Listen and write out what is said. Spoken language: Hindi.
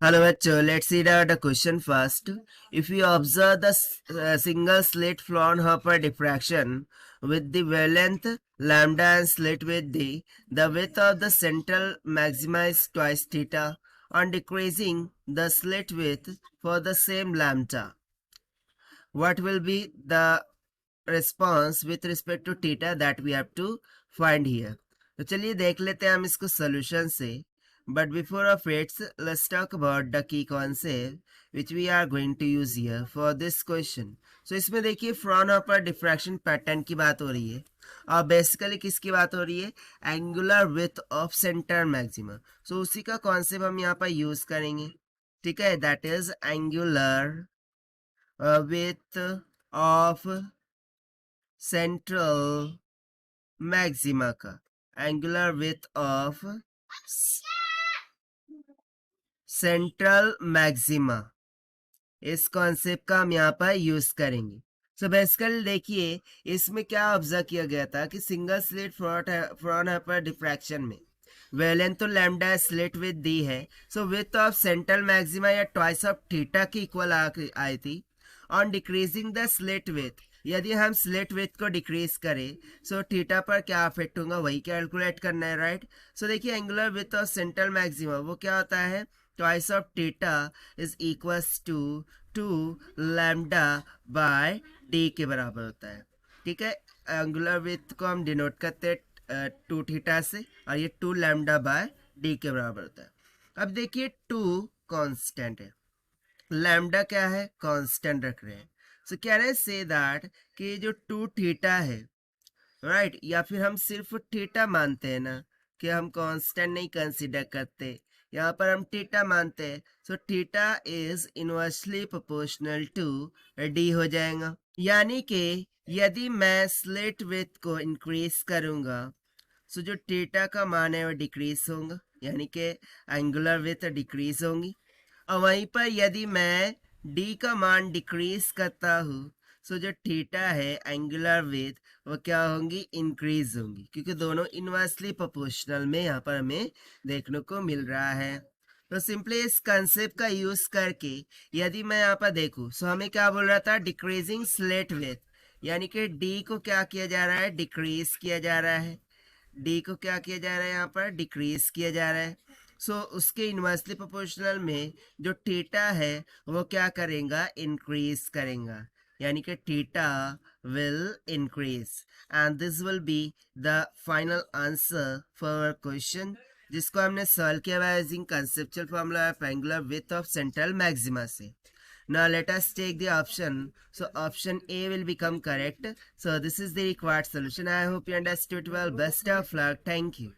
Hello, bachcho. Let's read out the question first. If you observe the single slit Fraunhofer diffraction with the wavelength lambda and slit with the width of the central maxima is twice theta. On decreasing the slit width for the same lambda, what will be the response with respect to theta that we have to find here? तो चलिए देख लेते हैं हम इसको सोल्यूशन से. But before of it, let's talk about the key concept which we are going to use here for this question. So इसमें देखिए फ्रॉनहोफर डिफ्रैक्शन पैटर्न की बात हो रही है और बेसिकली किसकी बात हो रही है? Angular width of centre maxima. So उसी का कॉन्सेप्ट हम यहाँ पर यूज करेंगे. ठीक है, that is angular width of central maxima का angular width of central maxima, इस कॉन्सेप्ट का हम यहाँ पर यूज करेंगे. सो बेसिकली देखिए इसमें क्या ऑब्जर्व किया गया था कि सिंगल स्लिट फ्रॉनहोफर डिफ्रैक्शन में वेवलेंथ तो लैम्डा स्लिट विथ दी है. So with of central maxima या ट्वाइस ऑफ थीटा की इक्वल आई थी. On decreasing the slit with, यदि हम स्लिट विथ को डिक्रीज करें सो थीटा पर क्या अफेक्ट होगा वही कैलकुलेट करना है, राइट. सो देखिए angular width of central maxima वो क्या होता है? Twice of theta is equals to 2 lambda by D के बराबर होता है. ठीक है, एंगुलर विथ को हम डिनोट करते हैं 2 थीटा से और ये 2 लैम्डा बाय डी के बराबर होता है. अब देखिए 2 कांस्टेंट है, लैम्डा क्या है? कांस्टेंट रख रहे हैं. सो कह रहे हैं से दैट कि जो 2 थीटा है, राइट, या फिर हम सिर्फ थीटा मानते हैं ना कि हम कांस्टेंट नहीं कंसीडर करते, यहाँ पर हम थीटा मानते हैं. So theta is inversely proportional to D हो जाएगा. यानी कि यदि मैं स्लिट विथ को इंक्रीज करूंगा सो जो थीटा का मान है वो डिक्रीज होगा, यानी कि एंगुलर विथ डिक्रीज होंगी. और वहीं पर यदि मैं डी का मान डिक्रीज करता हूँ सो जो थीटा है एंगुलर विथ वो क्या होंगी? इंक्रीज होंगी, क्योंकि दोनों इनवर्सली प्रोपोर्शनल में यहाँ पर हमें देखने को मिल रहा है. तो सिंपली इस कंसेप्ट का यूज करके यदि मैं यहाँ पर देखूँ सो हमें क्या बोल रहा था? डिक्रीजिंग स्लिट विथ, यानी कि डी को क्या किया जा रहा है? डिक्रीज किया जा रहा है. डी को क्या किया जा रहा है? यहाँ पर डिक्रीज किया जा रहा है. सो उसके इनवर्सली प्रोपोर्शनल में जो थीटा है वो क्या करेगा? इंक्रीज करेगा, यानी कि theta will increase. And this will be the final answer for question, जिसको हमने सॉल्व किया by using conceptual formula of angular width of central maxima से. Now let us take the option. So option A will become correct. So this is the required solution. I hope you understood well. Best of luck. Thank you.